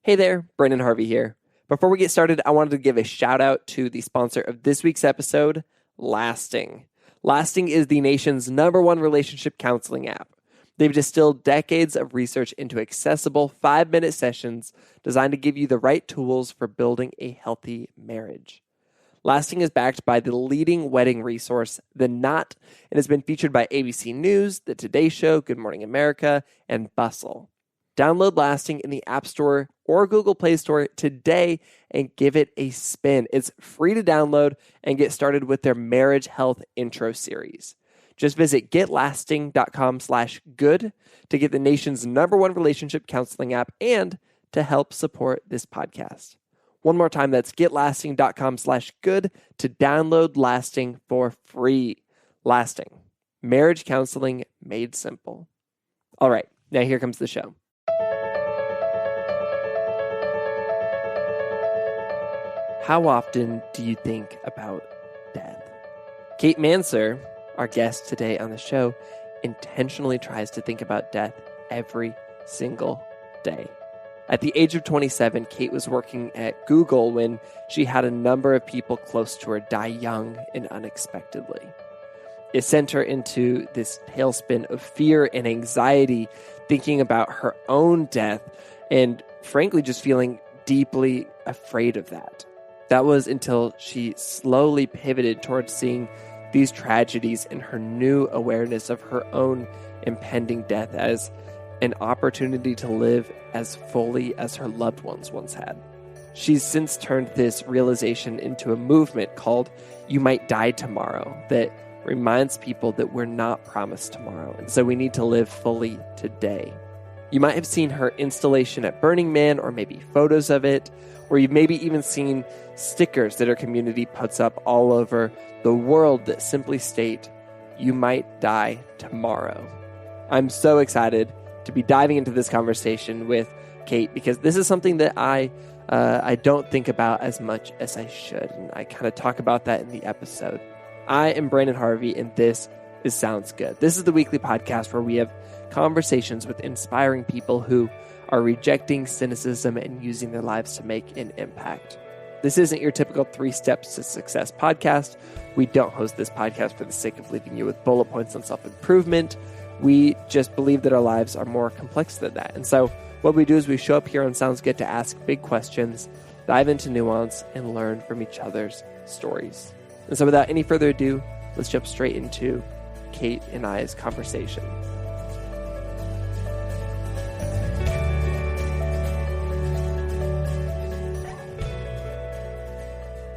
Hey there, Brendan Harvey here. Before we get started, I wanted to give a shout out to the sponsor of this week's episode, Lasting. Lasting is the nation's #1 relationship counseling app. They've distilled decades of research into accessible 5-minute sessions designed to give you the right tools for building a healthy marriage. Lasting is backed by the leading wedding resource, The Knot, and has been featured by ABC News, The Today Show, Good Morning America, and Bustle. Download Lasting in the App Store or Google Play Store today and give it a spin. It's free to download and get started with their Marriage Health Intro Series. Just visit getlasting.com/good to get the nation's #1 relationship counseling app and to help support this podcast. One more time, that's getlasting.com/good to download Lasting for free. Lasting. Marriage counseling made simple. All right, now here comes the show. How often do you think about death? Kate Manser, our guest today on the show, intentionally tries to think about death every single day. At the age of 27, Kate was working at Google when she had a number of people close to her die young and unexpectedly. It sent her into this tailspin of fear and anxiety, thinking about her own death and frankly just feeling deeply afraid of that. That was until she slowly pivoted towards seeing these tragedies and her new awareness of her own impending death as an opportunity to live as fully as her loved ones once had. She's since turned this realization into a movement called You Might Die Tomorrow that reminds people that we're not promised tomorrow, and so we need to live fully today. You might have seen her installation at Burning Man or maybe photos of it, or you've maybe even seen stickers that her community puts up all over the world that simply state, "You might die tomorrow." I'm so excited to be diving into this conversation with Kate because this is something that I don't think about as much as I should, and I kind of talk about that in the episode. I am Brandon Harvey, and this is Sounds Good. This is the weekly podcast where we have conversations with inspiring people who are rejecting cynicism and using their lives to make an impact. This isn't your typical 3 Steps to Success podcast. We don't host this podcast for the sake of leaving you with bullet points on self-improvement. We just believe that our lives are more complex than that. And so what we do is we show up here on Sounds Good to ask big questions, dive into nuance, and learn from each other's stories. And so without any further ado, let's jump straight into Kate and I's conversation.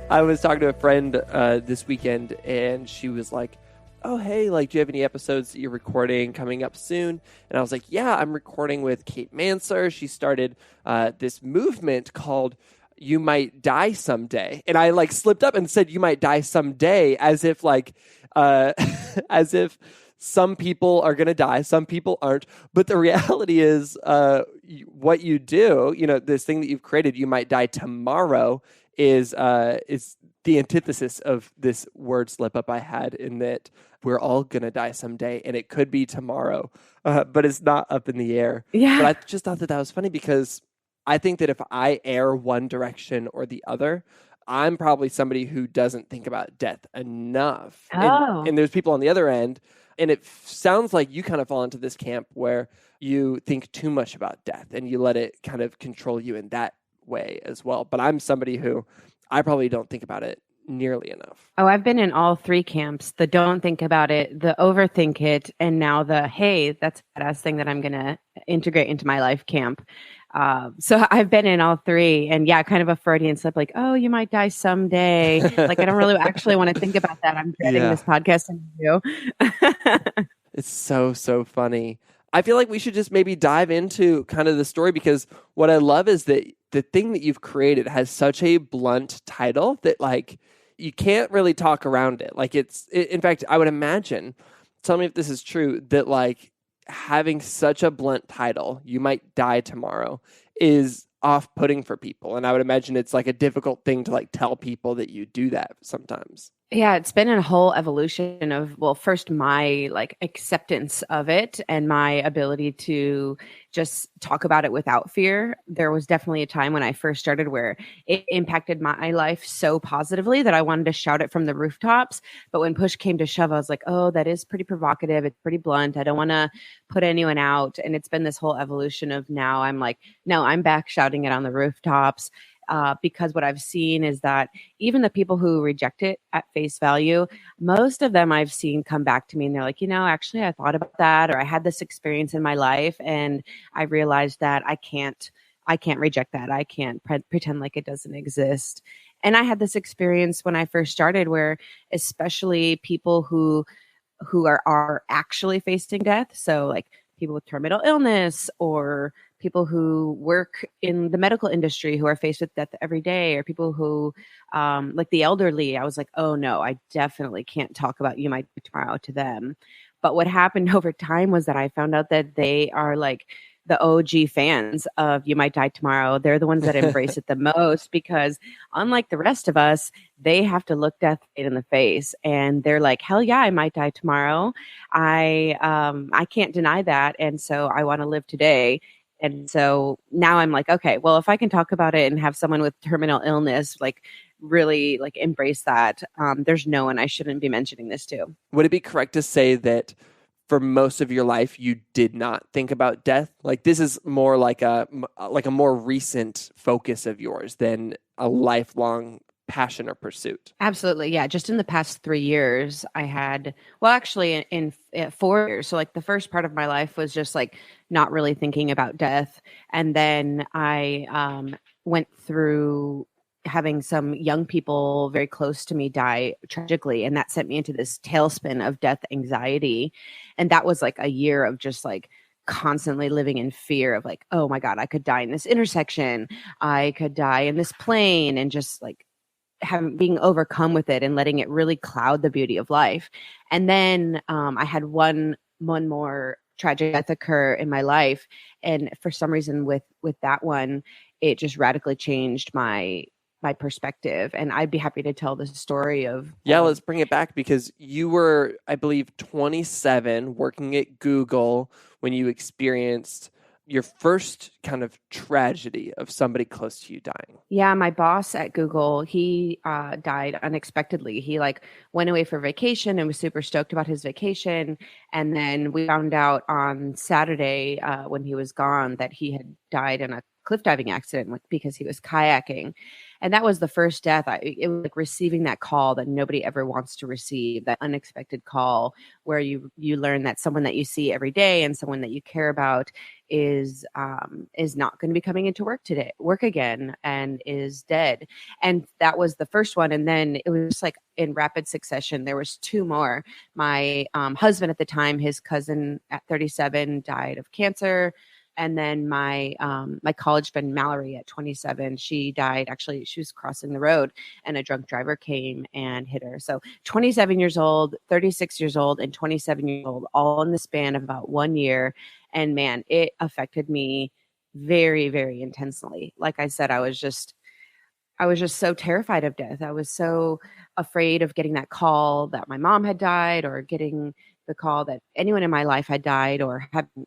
I was talking to a friend this weekend, and she was like, "Oh, hey, like, do you have any episodes that you're recording coming up soon?" And I was like, "Yeah, I'm recording with Kate Manser. She started this movement called You Might Die Someday." And I like slipped up and said, "You might die someday," as if as if some people are going to die, some people aren't. But the reality is what you do, this thing that you've created, You Might Die Tomorrow, is the antithesis of this word slip up I had, in that we're all going to die someday, and it could be tomorrow, but it's not up in the air. Yeah. But I just thought that was funny because I think that if I err one direction or the other, I'm probably somebody who doesn't think about death enough. Oh. And there's people on the other end, and it sounds like you kind of fall into this camp where you think too much about death and you let it kind of control you in that way as well. But I'm somebody who I probably don't think about it nearly enough. Oh, I've been in all 3 camps: the don't think about it, the overthink it, and now the, hey, that's a badass thing that I'm going to integrate into my life camp. So I've been in all 3, and yeah, kind of a Freudian slip, like, oh, you might die someday. Like, I don't really actually want to think about that. I'm dreading this podcast interview. It's so funny. I feel like we should just maybe dive into kind of the story, because what I love is that the thing that you've created has such a blunt title that like you can't really talk around it. Like in fact, I would imagine, tell me if this is true, that like having such a blunt title, You Might Die Tomorrow, is off-putting for people. And I would imagine it's like a difficult thing to like tell people that you do that sometimes. Yeah, it's been a whole evolution of, well, first my like acceptance of it and my ability to just talk about it without fear. There was definitely a time when I first started where it impacted my life so positively that I wanted to shout it from the rooftops. But when push came to shove, I was like, oh, that is pretty provocative. It's pretty blunt. I don't want to put anyone out. And it's been this whole evolution of now I'm like, no, I'm back shouting it on the rooftops. Because what I've seen is that even the people who reject it at face value, most of them I've seen come back to me and they're like, actually, I thought about that, or I had this experience in my life, and I realized that I can't reject that. I can't pretend like it doesn't exist. And I had this experience when I first started, where especially people who are actually facing death. So like people with terminal illness or people who work in the medical industry who are faced with death every day, or people who like the elderly. I was like, oh no, I definitely can't talk about you might be tomorrow to them. But what happened over time was that I found out that they are like the OG fans of You Might Die Tomorrow. They're the ones that embrace it the most because, unlike the rest of us, they have to look death right in the face, and they're like, hell yeah, I might die tomorrow. I can't deny that, and so I want to live today. And so now I'm like, okay, well, if I can talk about it and have someone with terminal illness like really like embrace that, there's no one I shouldn't be mentioning this to. Would it be correct to say that for most of your life you did not think about death? Like this is more like a more recent focus of yours than a lifelong passion or pursuit. Absolutely. Yeah. Just in the past 3 years, I had, well, actually, in 4 years. So, like, the first part of my life was just like not really thinking about death. And then I went through having some young people very close to me die tragically. And that sent me into this tailspin of death anxiety. And that was like a year of just like, constantly living in fear of like, oh my god, I could die in this intersection, I could die in this plane, and just like having being overcome with it and letting it really cloud the beauty of life. And then I had one more tragic death occur in my life, and for some reason with that one, it just radically changed my perspective. And I'd be happy to tell the story of Yeah, let's bring it back because you were, I believe, 27 working at Google when you experienced your first kind of tragedy of somebody close to you dying. Yeah, my boss at Google, he died unexpectedly. He like went away for vacation and was super stoked about his vacation. And then we found out on Saturday when he was gone that he had died in a cliff diving accident, like, because he was kayaking. And that was the first death. It was like receiving that call that nobody ever wants to receive, that unexpected call where you learn that someone that you see every day and someone that you care about is not going to be coming into work again, and is dead. And that was the first one. And then it was just like in rapid succession there was two more. My husband at the time, his cousin at 37 died of cancer. And then my college friend Mallory at 27, she died. Actually, she was crossing the road and a drunk driver came and hit her. So 27 years old, 36 years old, and 27 years old, all in the span of about 1 year. And man, it affected me very, very intensely. Like I said, I was just so terrified of death. I was so afraid of getting that call that my mom had died, or getting the call that anyone in my life had died, or having,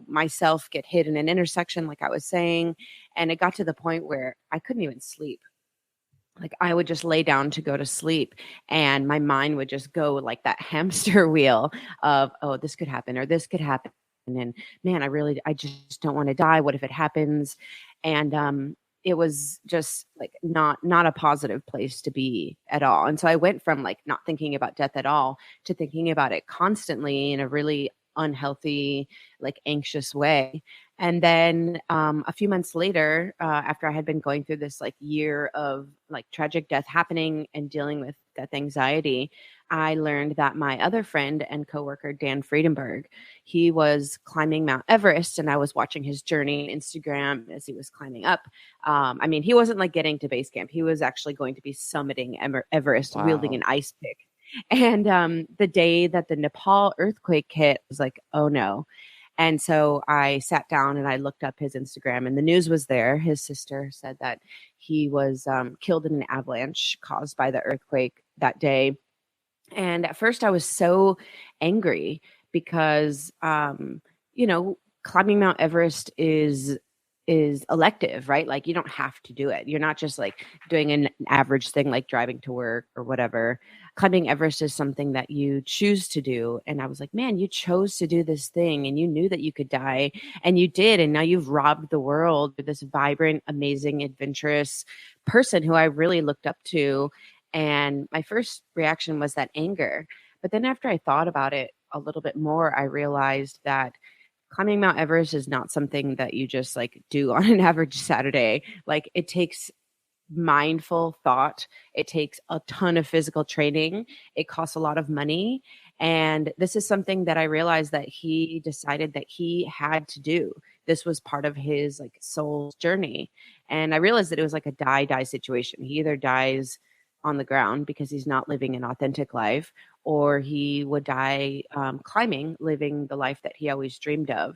myself get hit in an intersection, like I was saying. And it got to the point where I couldn't even sleep. Like I would just lay down to go to sleep, and my mind would just go like that hamster wheel of, oh, this could happen or this could happen. And man, I just don't want to die. What if it happens? And it was just like not a positive place to be at all. And so I went from like not thinking about death at all to thinking about it constantly in a really unhealthy, like anxious way. And then a few months later, after I had been going through this like year of like tragic death happening and dealing with death anxiety, I learned that my other friend and coworker, Dan Friedenberg, he was climbing Mount Everest, and I was watching his journey on Instagram as he was climbing up. I mean, he wasn't like getting to base camp. He was actually going to be summiting Everest wielding Wow. an ice pick. And the day that the Nepal earthquake hit, I was like, oh no. And so I sat down and I looked up his Instagram, and the news was there. His sister said that he was killed in an avalanche caused by the earthquake that day. And at first I was so angry because climbing Mount Everest is elective, right? Like you don't have to do it. You're not just like doing an average thing like driving to work or whatever. Climbing Everest is something that you choose to do. And I was like, man, you chose to do this thing and you knew that you could die and you did. And now you've robbed the world with this vibrant, amazing, adventurous person who I really looked up to. And my first reaction was that anger. But then after I thought about it a little bit more, I realized that climbing Mount Everest is not something that you just like do on an average Saturday. Like it takes mindful thought. It takes a ton of physical training. It costs a lot of money. And this is something that I realized that he decided that he had to do. This was part of his like soul's journey. And I realized that it was like a die situation. He either dies on the ground because he's not living an authentic life, or he would die climbing, living the life that he always dreamed of.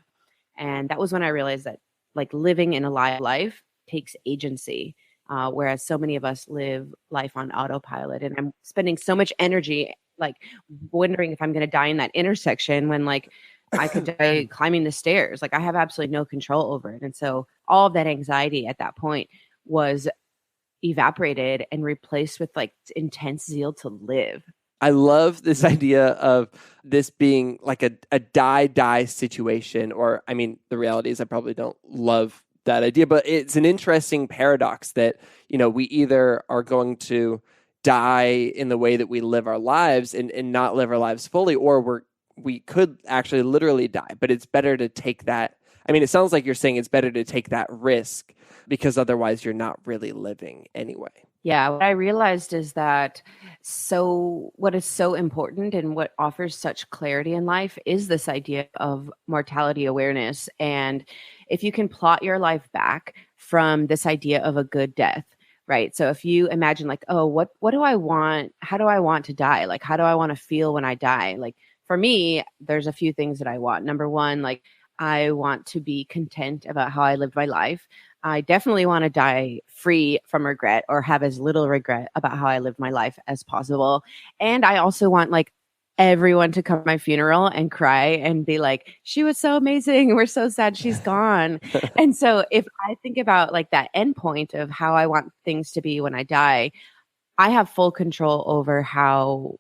And that was when I realized that like living an alive life takes agency, whereas so many of us live life on autopilot. And I'm spending so much energy like wondering if I'm going to die in that intersection when like I could die climbing the stairs. Like I have absolutely no control over it. And so all of that anxiety at that point was evaporated and replaced with like intense zeal to live. I love this idea of this being like a die situation, or I mean, the reality is I probably don't love that idea, but it's an interesting paradox that, we either are going to die in the way that we live our lives and not live our lives fully, or we could actually literally die, but it's better to take that. I mean, it sounds like you're saying it's better to take that risk because otherwise you're not really living anyway. Yeah, what I realized is that what is so important and what offers such clarity in life is this idea of mortality awareness. And if you can plot your life back from this idea of a good death, right? So if you imagine like, oh, what do I want? How do I want to die? Like, how do I want to feel when I die? Like for me, there's a few things that I want. Number one, like I want to be content about how I lived my life. I definitely want to die free from regret or have as little regret about how I lived my life as possible. And I also want like everyone to come to my funeral and cry and be like, she was so amazing. We're so sad she's gone. And so if I think about like that end point of how I want things to be when I die, I have full control over how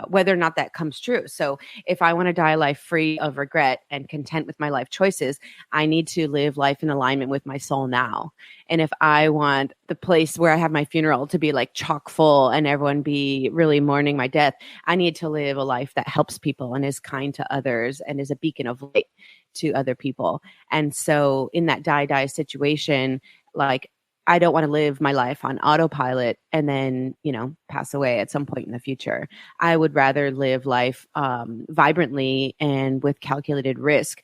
whether or not that comes true. So if I want to die a life free of regret and content with my life choices, I need to live life in alignment with my soul now. And if I want the place where I have my funeral to be like chock full and everyone be really mourning my death, I need to live a life that helps people and is kind to others and is a beacon of light to other people. And so in that die situation, like I don't want to live my life on autopilot and then, pass away at some point in the future. I would rather live life vibrantly and with calculated risk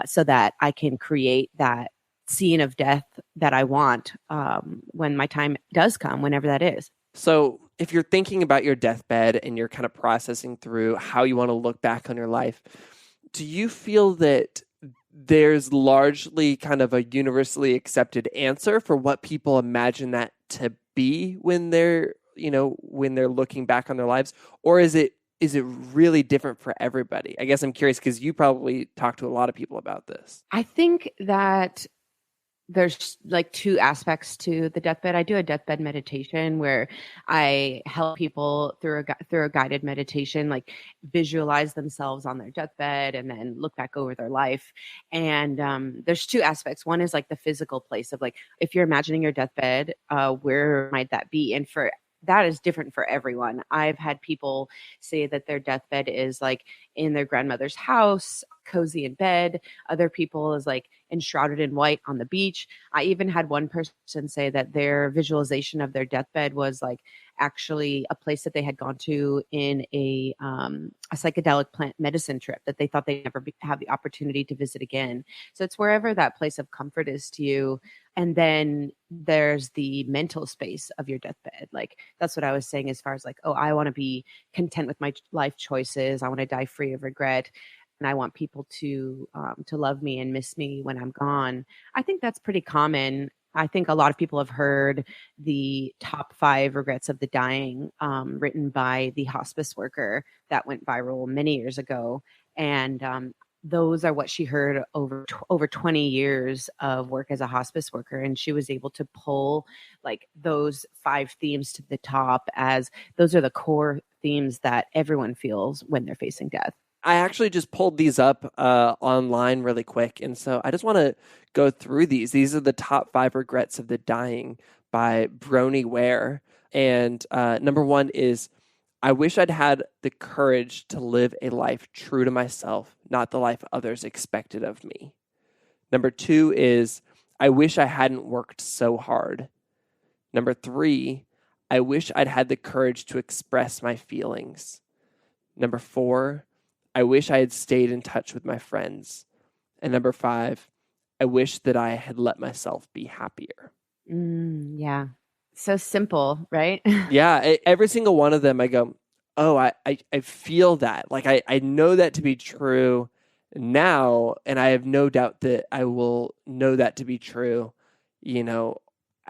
so that I can create that scene of death that I want when my time does come, whenever that is. So if you're thinking about your deathbed and you're kind of processing through how you want to look back on your life, do you feel that there's largely kind of a universally accepted answer for what people imagine that to be when they're looking back on their lives? Or is it really different for everybody? I guess I'm curious because you probably talk to a lot of people about this. I think that there's like two aspects to the deathbed. I do a deathbed meditation where I help people through a guided meditation, like visualize themselves on their deathbed and then look back over their life. And there's two aspects. One is like the physical place of like, if you're imagining your deathbed, where might that be? And for that is different for everyone. I've had people say that their deathbed is like in their grandmother's house, cozy in bed. Other people is like enshrouded in white on the beach. I even had one person say that their visualization of their deathbed was like actually a place that they had gone to in a psychedelic plant medicine trip that they thought they'd never have the opportunity to visit again. So it's wherever that place of comfort is to you. And then there's the mental space of your deathbed. Like that's what I was saying as far as like, oh, I want to be content with my life choices. I want to die free of regret. And I want people to love me and miss me when I'm gone. I think that's pretty common. I think a lot of people have heard the top 5 regrets of the dying, written by the hospice worker that went viral many years ago. And those are what she heard over 20 years of work as a hospice worker. And she was able to pull like those 5 themes to the top, as those are the core themes that everyone feels when they're facing death. I actually just pulled these up online really quick. And so I just want to go through these. These are the top 5 regrets of the dying by Brony Ware. And number 1 is, I wish I'd had the courage to live a life true to myself, not the life others expected of me. Number 2 is, I wish I hadn't worked so hard. Number 3, I wish I'd had the courage to express my feelings. Number 4, I wish I had stayed in touch with my friends. And number 5, I wish that I had let myself be happier. Yeah. So simple, right? Yeah, every single one of them, I go, oh, I feel that. Like, I know that to be true now, and I have no doubt that I will know that to be true,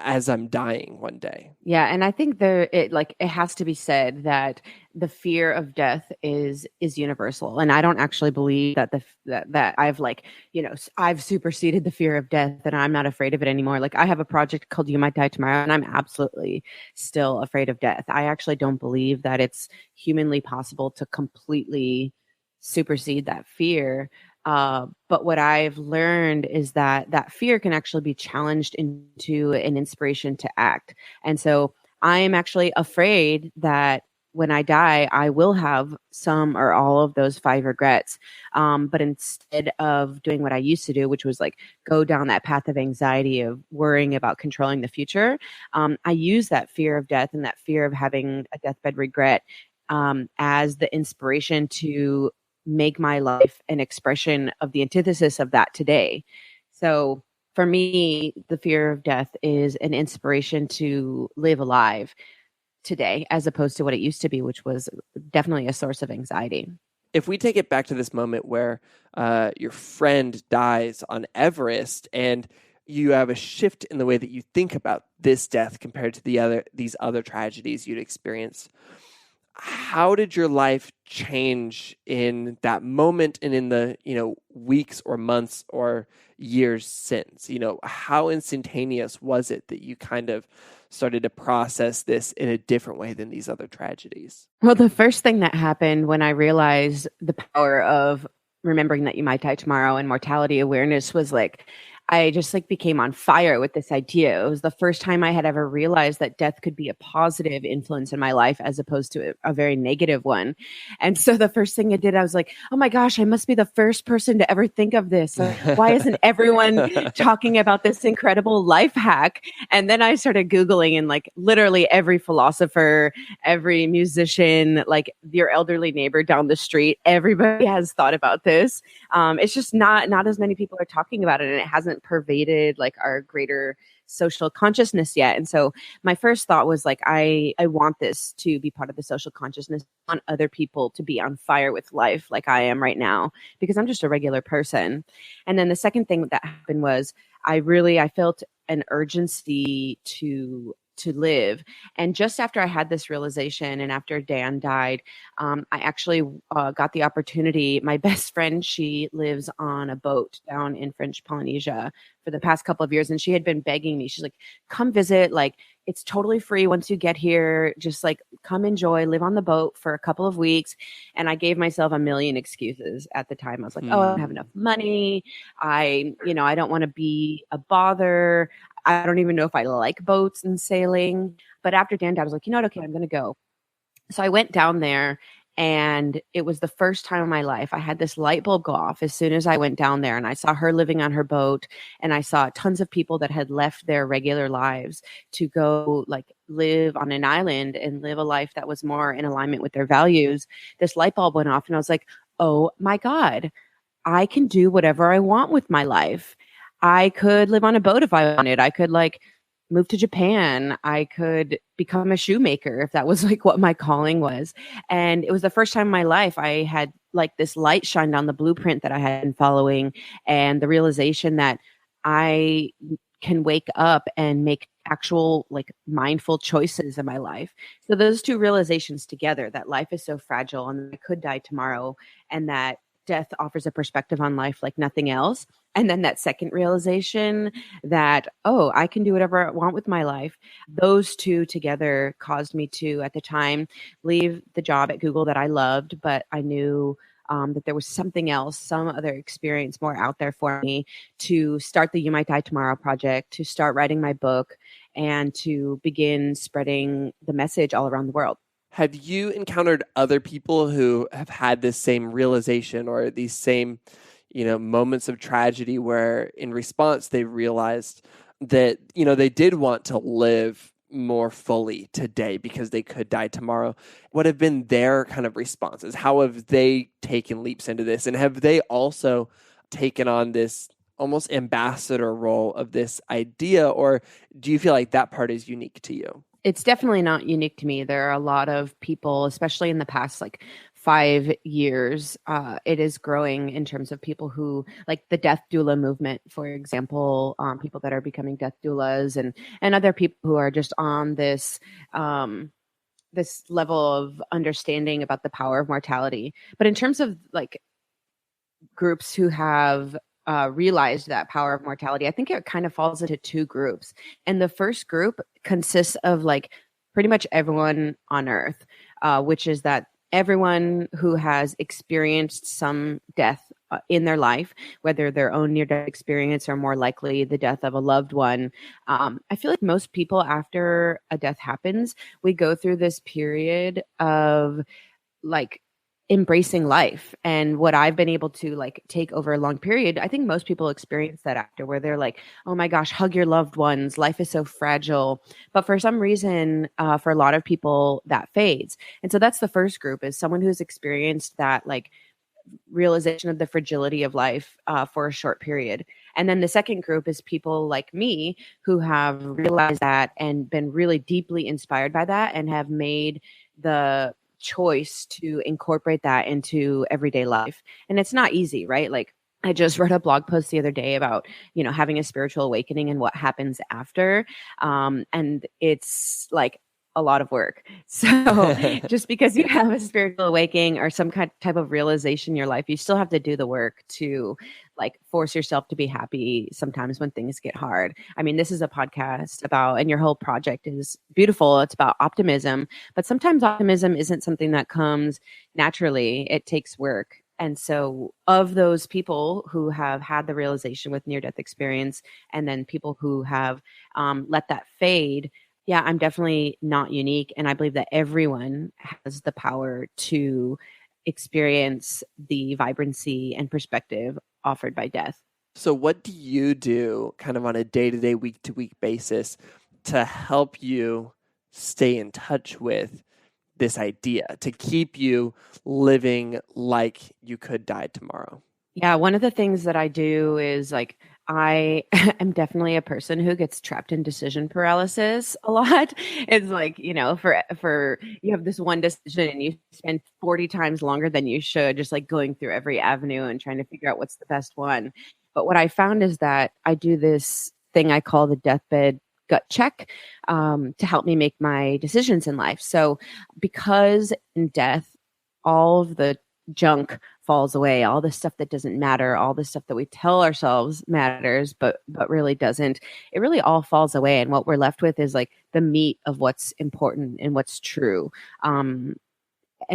as I'm dying one day. Yeah, and I think it has to be said that the fear of death is universal, and I don't actually believe that that I've I've superseded the fear of death and I'm not afraid of it anymore. Like, I have a project called You Might Die Tomorrow, and I'm absolutely still afraid of death. I actually don't believe that it's humanly possible to completely supersede that fear. But what I've learned is that that fear can actually be challenged into an inspiration to act. And so I am actually afraid that when I die, I will have some or all of those 5 regrets. But instead of doing what I used to do, which was like go down that path of anxiety of worrying about controlling the future, I use that fear of death and that fear of having a deathbed regret as the inspiration to make my life an expression of the antithesis of that today. So for me, the fear of death is an inspiration to live alive today, as opposed to what it used to be, which was definitely a source of anxiety. If we take it back to this moment where your friend dies on Everest, and you have a shift in the way that you think about this death compared to these other tragedies you'd experienced, how did your life change in that moment and in the weeks or months or years since? How instantaneous was it that you kind of started to process this in a different way than these other tragedies? Well, the first thing that happened when I realized the power of remembering that you might die tomorrow and mortality awareness was like, I just became on fire with this idea. It was the first time I had ever realized that death could be a positive influence in my life as opposed to a very negative one. And so the first thing I did, I was like, oh my gosh, I must be the first person to ever think of this. Why isn't everyone talking about this incredible life hack? And then I started Googling, and literally every philosopher, every musician, your elderly neighbor down the street, everybody has thought about this. It's just not as many people are talking about it, and it hasn't pervaded our greater social consciousness yet. And so my first thought was I want this to be part of the social consciousness. I want other people to be on fire with life like I am right now, because I'm just a regular person. And then the second thing that happened was I felt an urgency to live. And just after I had this realization, and after Dan died, I actually got the opportunity. My best friend, she lives on a boat down in French Polynesia for the past couple of years, and she had been begging me. She's like, come visit. It's totally free once you get here. Just come enjoy, live on the boat for a couple of weeks. And I gave myself a million excuses at the time. I was like, oh, I don't have enough money. I don't want to be a bother. I don't even know if I like boats and sailing. But after Dan died, I was like, you know what? Okay, I'm going to go. So I went down there, and it was the first time in my life I had this light bulb go off as soon as I went down there, and I saw her living on her boat, and I saw tons of people that had left their regular lives to go live on an island and live a life that was more in alignment with their values. This light bulb went off, and I was like, oh my God, I can do whatever I want with my life. I could live on a boat if I wanted. I could move to Japan. I could become a shoemaker if that was what my calling was. And it was the first time in my life I had this light shined on the blueprint that I had been following, and the realization that I can wake up and make actual like mindful choices in my life. So those two realizations together, that life is so fragile and I could die tomorrow, and that death offers a perspective on life like nothing else. And then that second realization that, oh, I can do whatever I want with my life. Those two together caused me to, at the time, leave the job at Google that I loved, but I knew that there was something else, some other experience more out there for me, to start the You Might Die Tomorrow project, to start writing my book, and to begin spreading the message all around the world. Have you encountered other people who have had this same realization or these same, moments of tragedy where in response they realized that, they did want to live more fully today because they could die tomorrow? What have been their kind of responses? How have they taken leaps into this? And have they also taken on this almost ambassador role of this idea? Or do you feel like that part is unique to you? It's definitely not unique to me. There are a lot of people, especially in the past like 5 years, it is growing in terms of people who, like the death doula movement, for example, people that are becoming death doulas, and other people who are just on this level of understanding about the power of mortality. But in terms of like groups who have realized that power of mortality, I think it kind of falls into two groups. And the first group consists of like pretty much everyone on Earth, which is that everyone who has experienced some death in their life, whether their own near-death experience or more likely the death of a loved one. I feel like most people, after a death happens, we go through this period of like embracing life. And what I've been able to like take over a long period, I think most people experience that after, where they're like, oh my gosh, hug your loved ones, life is so fragile. But for some reason, for a lot of people, that fades. And so that's the first group, is someone who's experienced that like realization of the fragility of life for a short period. And then the second group is people like me who have realized that and been really deeply inspired by that and have made the choice to incorporate that into everyday life. And it's not easy, right? Like, I just wrote a blog post the other day about, having a spiritual awakening and what happens after. And it's like a lot of work. So just because you have a spiritual awakening or some type of realization in your life, you still have to do the work to like force yourself to be happy sometimes when things get hard. I mean, this is a podcast about, and your whole project is beautiful. It's about optimism, but sometimes optimism isn't something that comes naturally. It takes work. And so of those people who have had the realization with near-death experience, and then people who have let that fade, yeah, I'm definitely not unique. And I believe that everyone has the power to experience the vibrancy and perspective offered by death. So what do you do kind of on a day-to-day, week-to-week basis to help you stay in touch with this idea, to keep you living like you could die tomorrow? Yeah, one of the things that I do is like, I am definitely a person who gets trapped in decision paralysis a lot. It's like, for you have this one decision and you spend 40 times longer than you should, just like going through every avenue and trying to figure out what's the best one. But what I found is that I do this thing I call the deathbed gut check, to help me make my decisions in life. So because in death, all of the junk falls away, all the stuff that doesn't matter, all the stuff that we tell ourselves matters but really doesn't, it really all falls away, and what we're left with is like the meat of what's important and what's true. And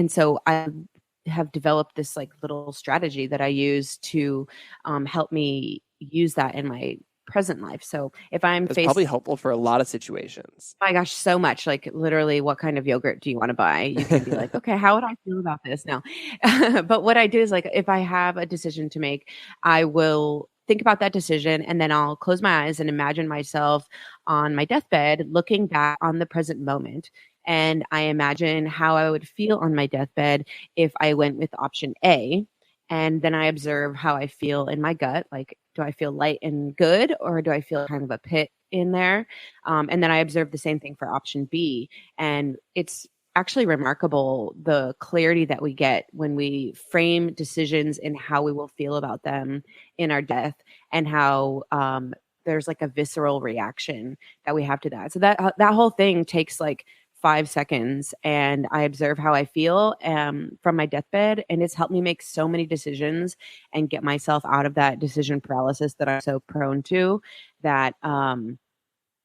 so I have developed this like little strategy that I use to help me use that in my present life. So if I'm It's probably helpful for a lot of situations. My gosh, so much. Like literally, what kind of yogurt do you want to buy? You can be like, okay, how would I feel about this now? But what I do is like, if I have a decision to make, I will think about that decision, and then I'll close my eyes and imagine myself on my deathbed looking back on the present moment. And I imagine how I would feel on my deathbed if I went with option A. And then I observe how I feel in my gut. Like, do I feel light and good, or do I feel kind of a pit in there? And then I observe the same thing for option B. And it's actually remarkable the clarity that we get when we frame decisions and how we will feel about them in our death, and how there's like a visceral reaction that we have to that. So that whole thing takes like 5 seconds, and I observe how I feel from my deathbed, and it's helped me make so many decisions and get myself out of that decision paralysis that I'm so prone to. That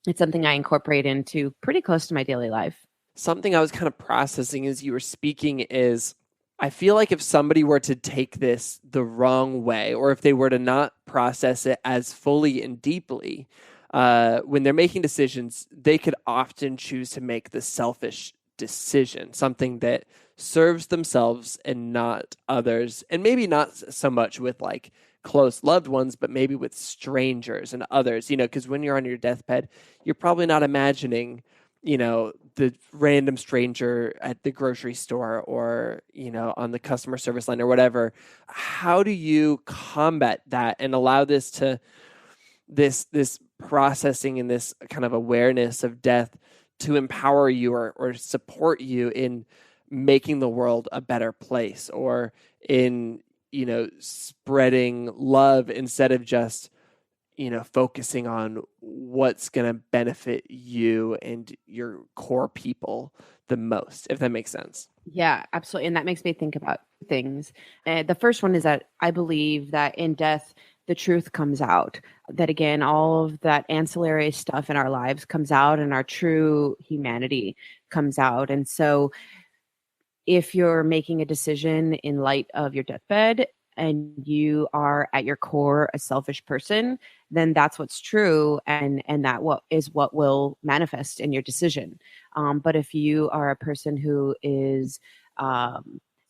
it's something I incorporate into pretty close to my daily life. Something I was kind of processing as you were speaking is I feel like if somebody were to take this the wrong way, or if they were to not process it as fully and deeply, when they're making decisions, they could often choose to make the selfish decision, something that serves themselves and not others. And maybe not so much with like close loved ones, but maybe with strangers and others, because when you're on your deathbed, you're probably not imagining the random stranger at the grocery store or, on the customer service line or whatever. How do you combat that and allow this processing and this kind of awareness of death to empower you or support you in making the world a better place, or in, spreading love instead of just focusing on what's going to benefit you and your core people the most, if that makes sense? Yeah, absolutely. And that makes me think about things. The first one is that I believe that in death, the truth comes out. That again, all of that ancillary stuff in our lives comes out, and our true humanity comes out. And so if you're making a decision in light of your deathbed and you are at your core a selfish person, then that's what's true, and that what will manifest in your decision. But if you are a person who is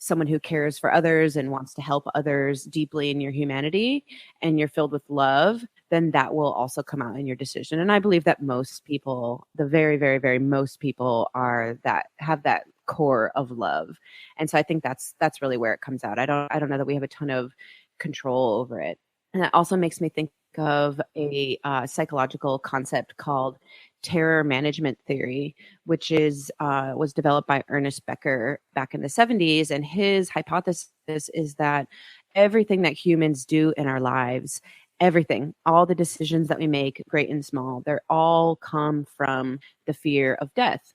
someone who cares for others and wants to help others deeply in your humanity, and you're filled with love, then that will also come out in your decision. And I believe that most people, the very, very, very most people, have that core of love. And so I think that's really where it comes out. I don't know that we have a ton of control over it. And that also makes me think of a psychological concept called terror management theory, which was developed by Ernest Becker back in the 70s. And his hypothesis is that everything that humans do in our lives, everything, all the decisions that we make, great and small, they're all come from the fear of death,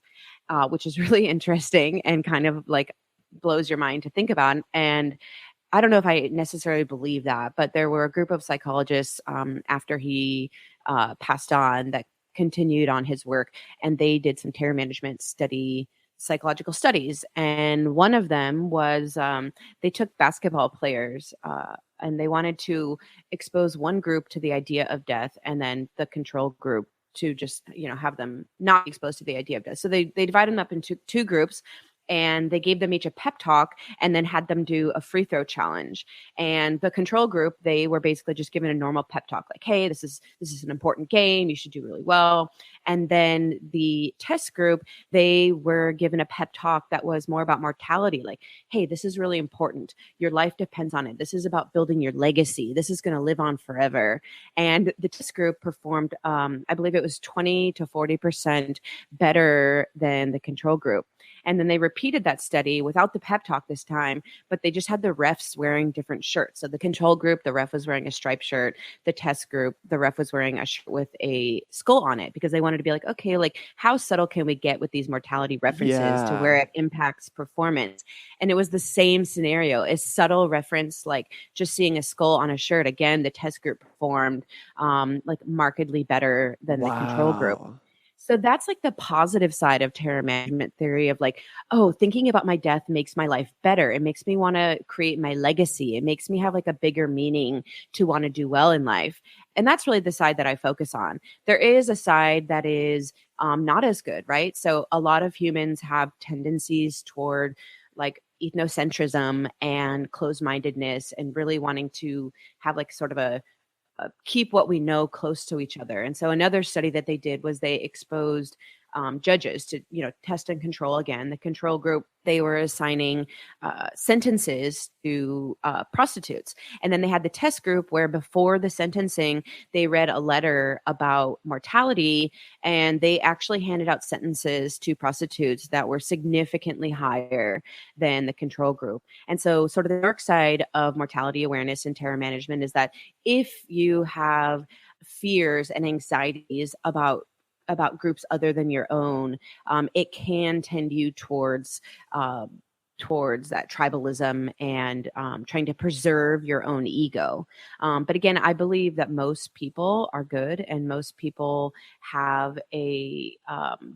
which is really interesting and kind of like blows your mind to think about. And I don't know if I necessarily believe that, but there were a group of psychologists after he passed on that continued on his work, and they did some terror management psychological studies. And one of them was they took basketball players and they wanted to expose one group to the idea of death, and then the control group to just have them not be exposed to the idea of death. So they divided them up into two groups, and they gave them each a pep talk, and then had them do a free throw challenge. And the control group, they were basically just given a normal pep talk, like, hey, this is an important game, you should do really well. And then the test group, they were given a pep talk that was more about mortality, like, hey, this is really important, your life depends on it, this is about building your legacy, this is going to live on forever. And the test group performed I believe it was 20 to 40% better than the control group. And then they repeated that study without the pep talk this time, but they just had the refs wearing different shirts. So the control group, the ref was wearing a striped shirt. The test group, the ref was wearing a shirt with a skull on it, because they wanted to be like, okay, like how subtle can we get with these mortality references to where it impacts performance? And it was the same scenario, a subtle reference, like just seeing a skull on a shirt. Again, the test group performed like markedly better than the control group. So that's like the positive side of terror management theory of like, oh, thinking about my death makes my life better. It makes me want to create my legacy. It makes me have like a bigger meaning to want to do well in life. And that's really the side that I focus on. There is a side that is not as good, right? So a lot of humans have tendencies toward like ethnocentrism and closed-mindedness, and really wanting to have like sort of a keep what we know close to each other. And so another study that they did was they exposed judges to, test and control. Again, the control group, they were assigning sentences to prostitutes. And then they had the test group where before the sentencing, they read a letter about mortality, and they actually handed out sentences to prostitutes that were significantly higher than the control group. And so sort of the dark side of mortality awareness and terror management is that if you have fears and anxieties about groups other than your own, it can tend you um, towards that tribalism and trying to preserve your own ego. But again, I believe that most people are good and most people have a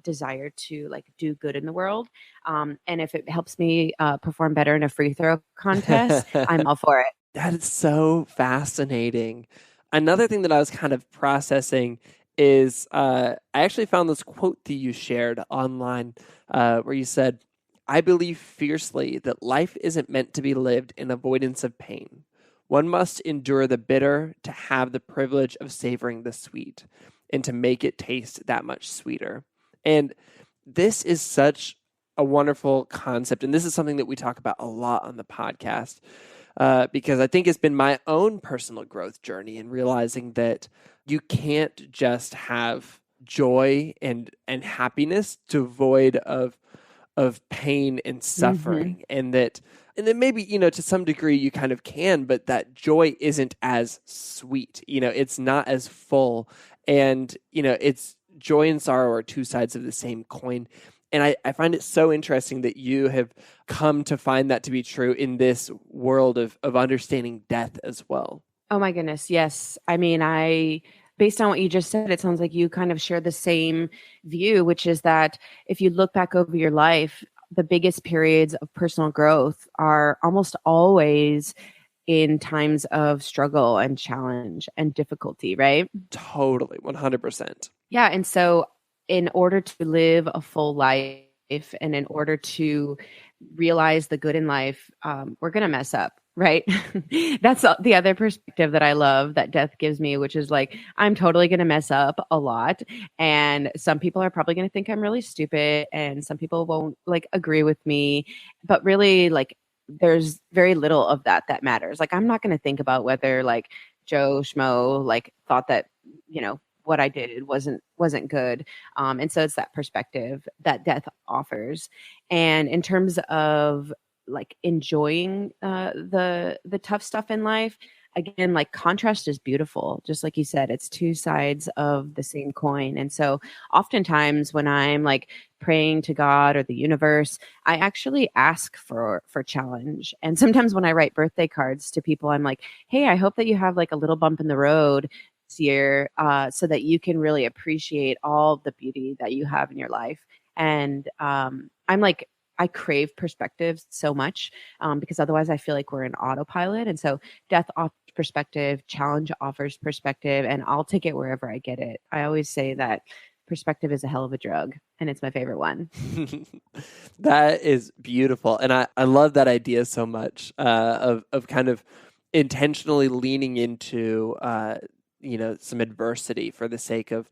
desire to like do good in the world. And if it helps me perform better in a free throw contest, I'm all for it. That is so fascinating. Another thing that I was kind of processing is I actually found this quote that you shared online where you said, I believe fiercely that life isn't meant to be lived in avoidance of pain. One must endure the bitter to have the privilege of savoring the sweet and to make it taste that much sweeter. And this is such a wonderful concept. And this is something that we talk about a lot on the podcast because I think it's been my own personal growth journey in realizing that you can't just have joy and happiness devoid of pain and suffering, and then maybe to some degree you kind of can, but that joy isn't as sweet. It's not as full, and it's joy and sorrow are two sides of the same coin. And I find it so interesting that you have come to find that to be true in this world of understanding death as well. Oh my goodness. Yes. I mean, based on what you just said, it sounds like you kind of share the same view, which is that if you look back over your life, the biggest periods of personal growth are almost always in times of struggle and challenge and difficulty, right? Totally, 100%. Yeah. And so, in order to live a full life and in order to realize the good in life, we're going to mess up. Right. That's the other perspective that I love that death gives me, which is like, I'm totally going to mess up a lot. And some people are probably going to think I'm really stupid and some people won't like agree with me. But really, like, there's very little of that matters. Like, I'm not going to think about whether like Joe Schmo like thought that, what I did wasn't good. And so it's that perspective that death offers. And in terms of like enjoying the tough stuff in life, again, like contrast is beautiful. Just like you said, it's two sides of the same coin. And so oftentimes when I'm like praying to God or the universe, I actually ask for challenge. And sometimes when I write birthday cards to people, I'm like, hey, I hope that you have like a little bump in the road this year, so that you can really appreciate all the beauty that you have in your life. And I'm like, I crave perspective so much, because otherwise I feel like we're in autopilot. And so death offers perspective, challenge offers perspective, and I'll take it wherever I get it. I always say that perspective is a hell of a drug, and it's my favorite one. That is beautiful. And I love that idea so much, of kind of intentionally leaning into some adversity for the sake of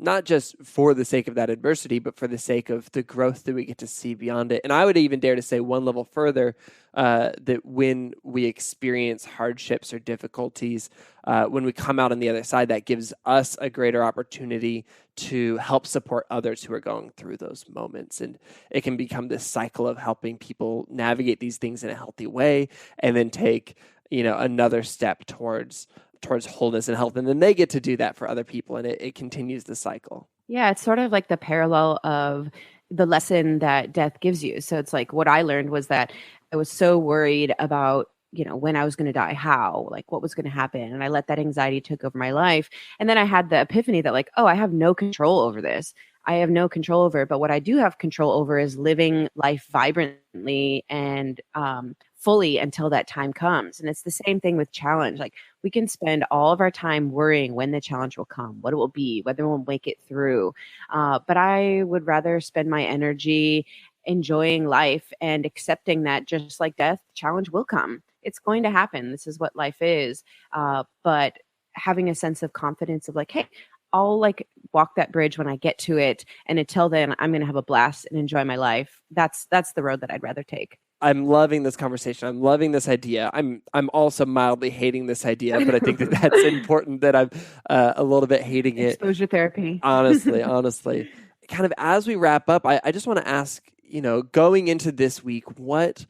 not just for the sake of that adversity, but for the sake of the growth that we get to see beyond it. And I would even dare to say one level further, that when we experience hardships or difficulties, when we come out on the other side, that gives us a greater opportunity to help support others who are going through those moments. And it can become this cycle of helping people navigate these things in a healthy way and then take, another step towards wholeness and health, and then they get to do that for other people, and it continues the cycle. Yeah, it's sort of like the parallel of the lesson that death gives you. So it's like what I learned was that I was so worried about, when I was going to die, how, like what was going to happen. And I let that anxiety take over my life. And then I had the epiphany that like, oh, I have no control over this. I have no control over it. But what I do have control over is living life vibrantly and fully until that time comes. And it's the same thing with challenge. Like we can spend all of our time worrying when the challenge will come, what it will be, whether we'll make it through. But I would rather spend my energy enjoying life and accepting that just like death, challenge will come. It's going to happen. This is what life is. But having a sense of confidence of like, hey, I'll like walk that bridge when I get to it. And until then, I'm going to have a blast and enjoy my life. That's the road that I'd rather take. I'm loving this conversation. I'm loving this idea. I'm also mildly hating this idea, but I think that that's important that I'm a little bit hating it. Exposure therapy. Honestly. Kind of as we wrap up, I just want to ask, going into this week, what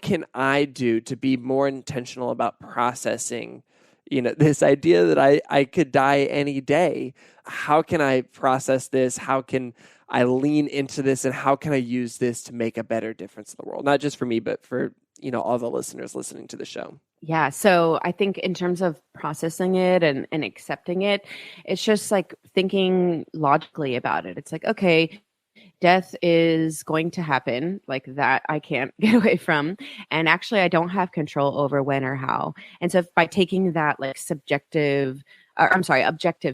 can I do to be more intentional about processing This idea that I could die any day. How can I process this? How can I lean into this? And how can I use this to make a better difference in the world? Not just for me, but for, all the listeners listening to the show. Yeah. So I think in terms of processing it and accepting it, it's just like thinking logically about it. It's like, okay, death is going to happen, like that I can't get away from. And actually, I don't have control over when or how. And so by taking that like objective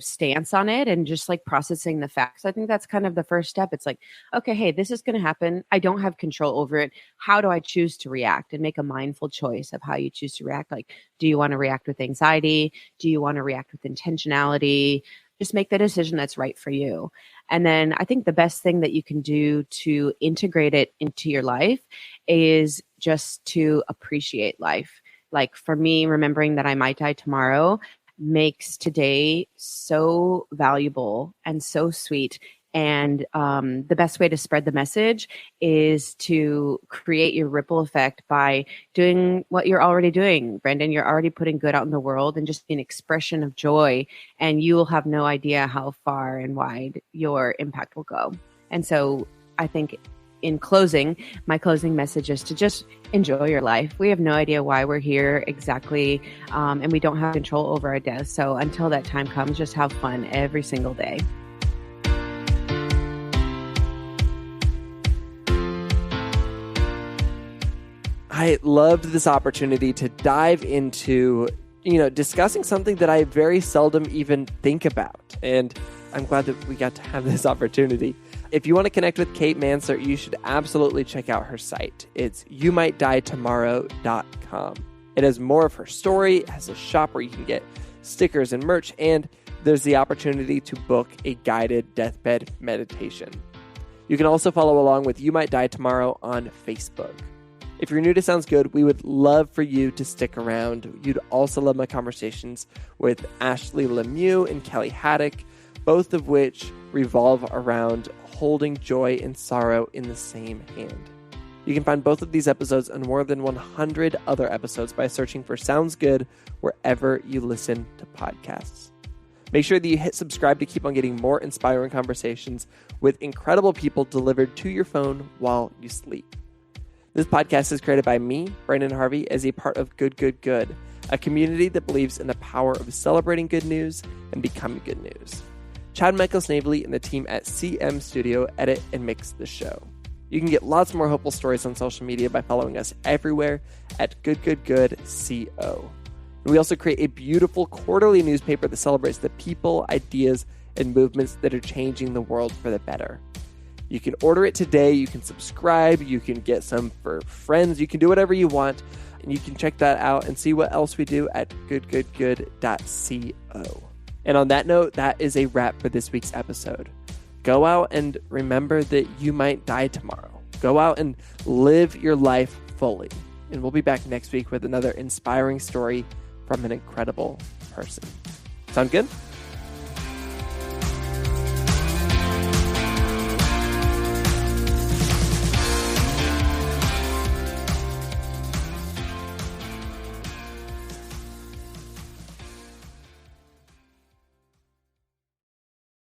stance on it and just like processing the facts, I think that's kind of the first step. It's like, okay, hey, this is going to happen. I don't have control over it. How do I choose to react, and make a mindful choice of how you choose to react? Like, do you want to react with anxiety? Do you want to react with intentionality? Just make the decision that's right for you. And then I think the best thing that you can do to integrate it into your life is just to appreciate life. Like for me, remembering that I might die tomorrow makes today so valuable and so sweet. And the best way to spread the message is to create your ripple effect by doing what you're already doing. Brendan, you're already putting good out in the world, and just an expression of joy. And you will have no idea how far and wide your impact will go. And so I think in closing, my closing message is to just enjoy your life. We have no idea why we're here exactly, and we don't have control over our death. So until that time comes, just have fun every single day. I loved this opportunity to dive into, discussing something that I very seldom even think about. And I'm glad that we got to have this opportunity. If you want to connect with Kate Manser, you should absolutely check out her site. It's youmightdietomorrow.com. It has more of her story. It has a shop where you can get stickers and merch, and there's the opportunity to book a guided deathbed meditation. You can also follow along with You Might Die Tomorrow on Facebook. If you're new to Sounds Good, we would love for you to stick around. You'd also love my conversations with Ashley Lemieux and Kelly Haddock, both of which revolve around holding joy and sorrow in the same hand. You can find both of these episodes and more than 100 other episodes by searching for Sounds Good wherever you listen to podcasts. Make sure that you hit subscribe to keep on getting more inspiring conversations with incredible people delivered to your phone while you sleep. This podcast is created by me, Brandon Harvey, as a part of Good, Good, Good, a community that believes in the power of celebrating good news and becoming good news. Chad Michael Snavely and the team at CM Studio edit and mix the show. You can get lots more hopeful stories on social media by following us everywhere at GoodGoodGoodCO. We also create a beautiful quarterly newspaper that celebrates the people, ideas, and movements that are changing the world for the better. You can order it today. You can subscribe. You can get some for friends. You can do whatever you want. And you can check that out and see what else we do at goodgoodgood.co. And on that note, that is a wrap for this week's episode. Go out and remember that you might die tomorrow. Go out and live your life fully. And we'll be back next week with another inspiring story from an incredible person. Sound good?